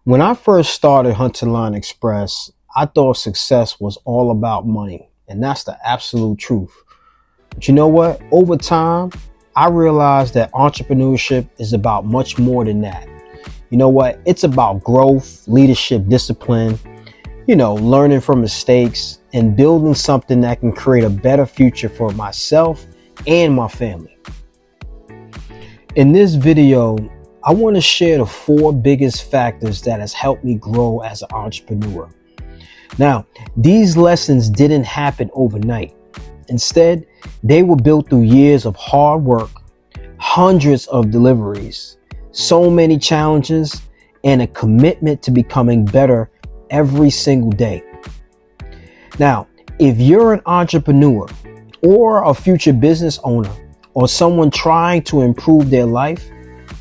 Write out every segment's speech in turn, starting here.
When I first started Hunterline Express, I thought success was all about money, and that's the absolute truth. But you know what? Over time, I realized that entrepreneurship is about much more than that. You know what? It's about growth, leadership, discipline, learning from mistakes and building something that can create a better future for myself and my family. In this video, I want to share the four biggest factors that has helped me grow as an entrepreneur. Now, these lessons didn't happen overnight. Instead, they were built through years of hard work, hundreds of deliveries, so many challenges, and a commitment to becoming better every single day. Now, if you're an entrepreneur or a future business owner or someone trying to improve their life,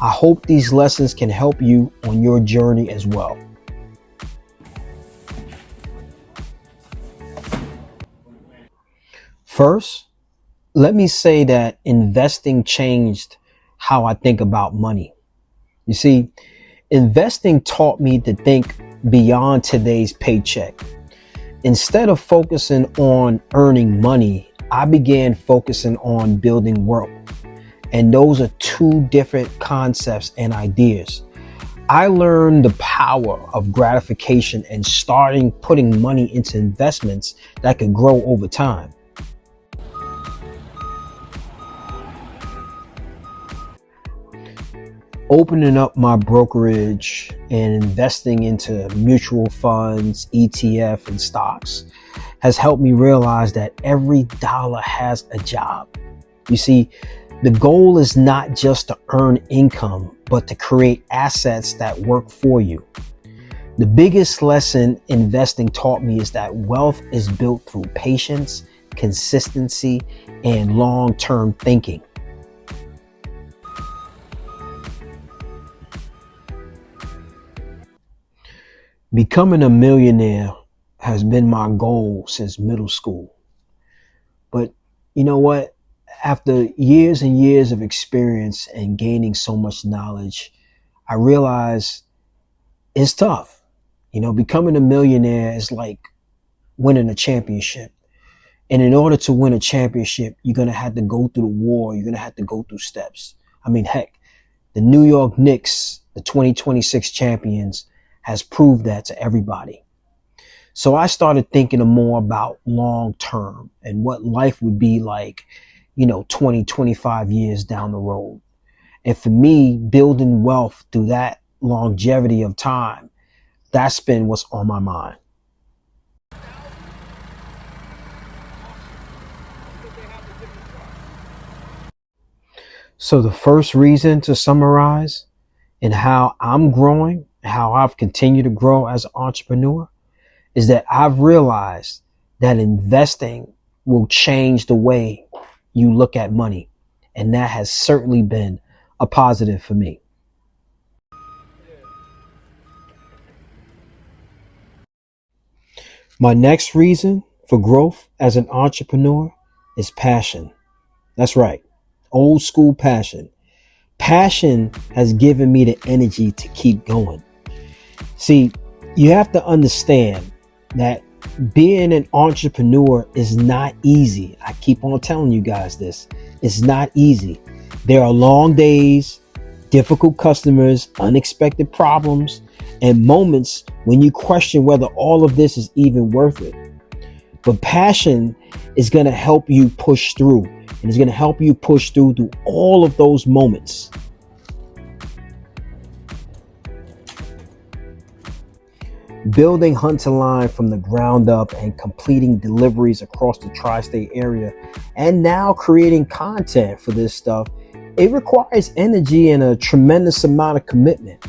I hope these lessons can help you on your journey as well. First, let me say that investing changed how I think about money. You see, investing taught me to think beyond today's paycheck. Instead of focusing on earning money, I began focusing on building wealth. And those are two different concepts and ideas. I learned the power of gratification and starting putting money into investments that could grow over time. Opening up my brokerage and investing into mutual funds, ETF, and stocks has helped me realize that every dollar has a job. You see, the goal is not just to earn income, but to create assets that work for you. The biggest lesson investing taught me is that wealth is built through patience, consistency, and long-term thinking. Becoming a millionaire has been my goal since middle school. But you know what? After years and years of experience and gaining so much knowledge, I realized it's tough. Becoming a millionaire is like winning a championship. And in order to win a championship, you're going to have to go through the war. You're going to have to go through steps. I mean, heck, the New York Knicks, the 2026 champions, has proved that to everybody. So I started thinking more about long term and what life would be like, 20, 25 years down the road. And for me, building wealth through that longevity of time, that's been what's on my mind. So the first reason to summarize and how I'm growing, how I've continued to grow as an entrepreneur, is that I've realized that investing will change the way you look at money. And that has certainly been a positive for me. My next reason for growth as an entrepreneur is passion. That's right. Old school passion. Passion has given me the energy to keep going. See, you have to understand that being an entrepreneur is not easy. I keep on telling you guys this. It's not easy. There are long days, difficult customers, unexpected problems, and moments when you question whether all of this is even worth it. But passion is going to help you push through, and it's going to help you push through all of those moments. Building Hunterline from the ground up and completing deliveries across the tri-state area, and now creating content for this stuff, it requires energy and a tremendous amount of commitment.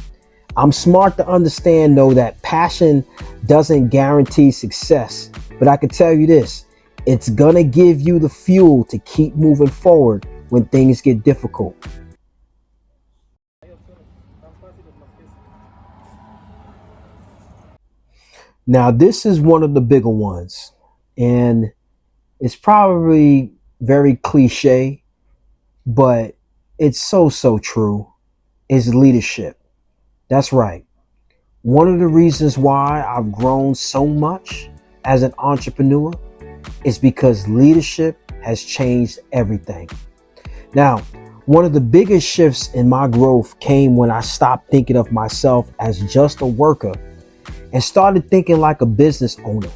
I'm smart to understand, though, that passion doesn't guarantee success, but I can tell you this, it's gonna give you the fuel to keep moving forward when things get difficult. Now, this is one of the bigger ones, and it's probably very cliche, but it's so true, is leadership. That's right. One of the reasons why I've grown so much as an entrepreneur is because leadership has changed everything. Now, one of the biggest shifts in my growth came when I stopped thinking of myself as just a worker and started thinking like a business owner.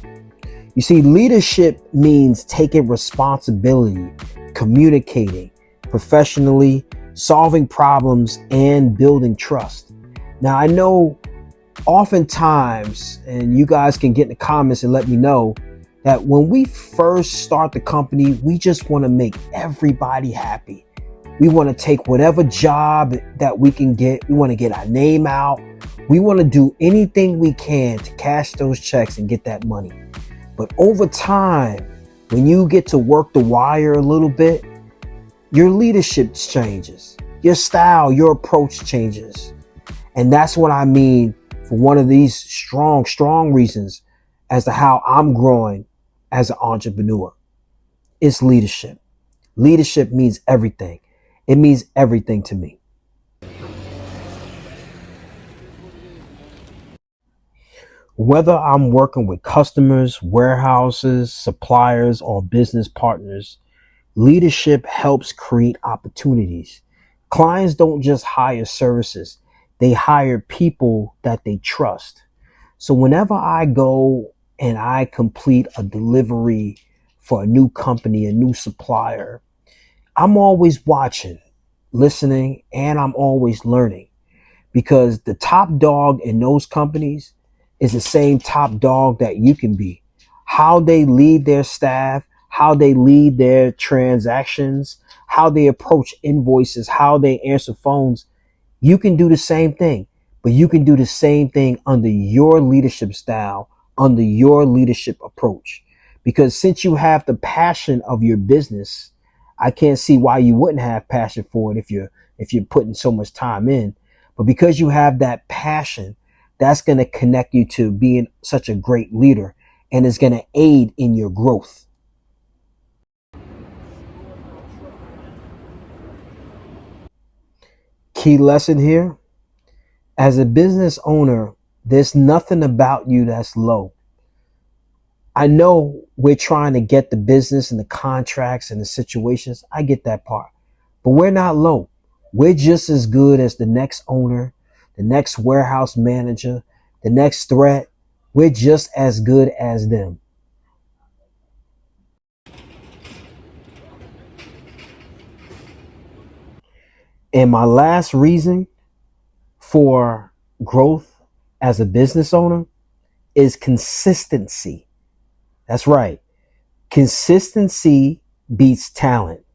You see, leadership means taking responsibility, communicating professionally, solving problems, and building trust. Now, I know oftentimes, and you guys can get in the comments and let me know, that when we first start the company, we just want to make everybody happy. We want to take whatever job that we can get. We want to get our name out. We want to do anything we can to cash those checks and get that money. But over time, when you get to work the wire a little bit, your leadership changes. Your style, your approach changes. And that's what I mean for one of these strong reasons as to how I'm growing as an entrepreneur. It's leadership. Leadership means everything. It means everything to me. Whether I'm working with customers, warehouses, suppliers, or business partners, leadership helps create opportunities. Clients don't just hire services, they hire people that they trust. So whenever I go and I complete a delivery for a new company, a new supplier, I'm always watching, listening, and I'm always learning, because the top dog in those companies is the same top dog that you can be. How they lead their staff, how they lead their transactions, how they approach invoices, how they answer phones. You can do the same thing, but you can do the same thing under your leadership style, under your leadership approach. Because since you have the passion of your business, I can't see why you wouldn't have passion for it if you're putting so much time in. But because you have that passion, that's going to connect you to being such a great leader, and it's going to aid in your growth. Key lesson here: as a business owner, there's nothing about you that's low. I know we're trying to get the business and the contracts and the situations. I get that part. But we're not low. We're just as good as the next owner, the next warehouse manager, the next threat. We're just as good as them. And my last reason for growth as a business owner is consistency. That's right. Consistency beats talent.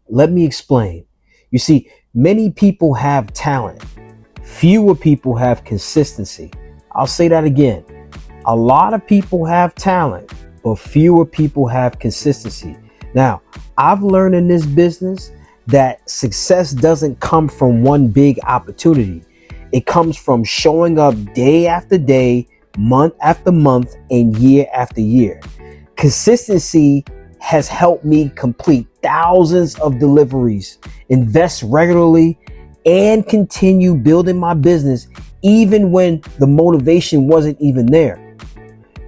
Let me explain. You see, many people have talent. Fewer people have consistency. I'll say that again. A lot of people have talent, but fewer people have consistency. Now, I've learned in this business that success doesn't come from one big opportunity. It comes from showing up day after day, month after month, and year after year. Consistency has helped me complete thousands of deliveries, invest regularly, and continue building my business even when the motivation wasn't even there.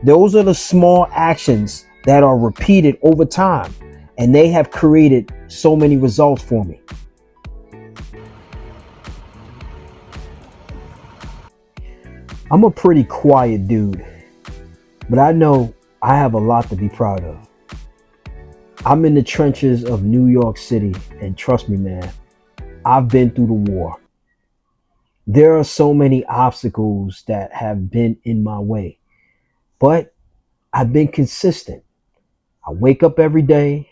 Those are the small actions that are repeated over time, and they have created so many results for me. I'm a pretty quiet dude, but I know I have a lot to be proud of. I'm in the trenches of New York City, and trust me, man, I've been through the war. There are so many obstacles that have been in my way, but I've been consistent. I wake up every day,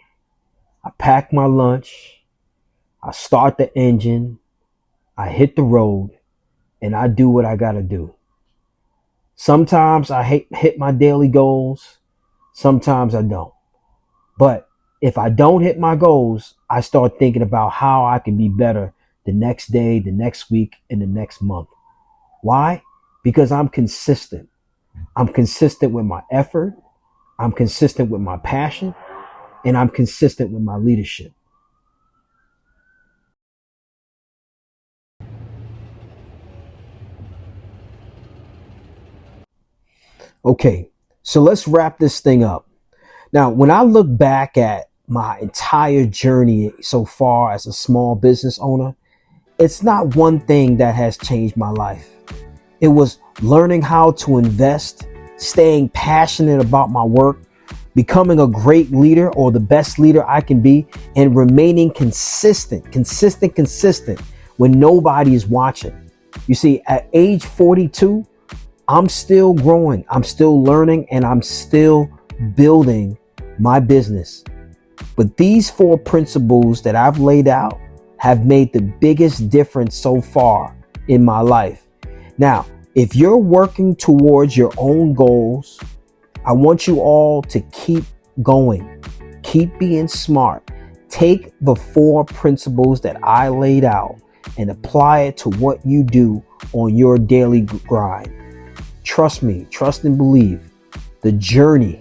I pack my lunch, I start the engine, I hit the road, and I do what I gotta do. Sometimes I hit my daily goals, sometimes I don't. But if I don't hit my goals, I start thinking about how I can be better the next day, the next week, and the next month. Why? Because I'm consistent. I'm consistent with my effort, I'm consistent with my passion, and I'm consistent with my leadership. Okay, so let's wrap this thing up. Now, when I look back at my entire journey so far as a small business owner, it's not one thing that has changed my life. It was learning how to invest, staying passionate about my work, becoming a great leader or the best leader I can be, and remaining consistent when nobody is watching. You see, at age 42, I'm still growing, I'm still learning, and I'm still building my business. But these four principles that I've laid out have made the biggest difference so far in my life. Now, if you're working towards your own goals, I want you all to keep going, keep being smart. Take the four principles that I laid out and apply it to what you do on your daily grind. Trust me, trust and believe, the journey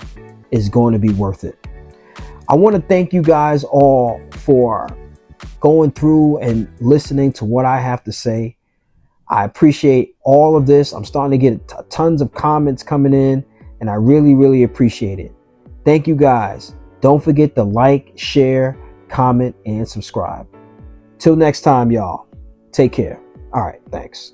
is going to be worth it. I want to thank you guys all for going through and listening to what I have to say. I appreciate all of this. I'm starting to get tons of comments coming in, and I really appreciate it. Thank you guys. Don't forget to like, share, comment, and subscribe. Till next time, y'all. Take care. All right, thanks.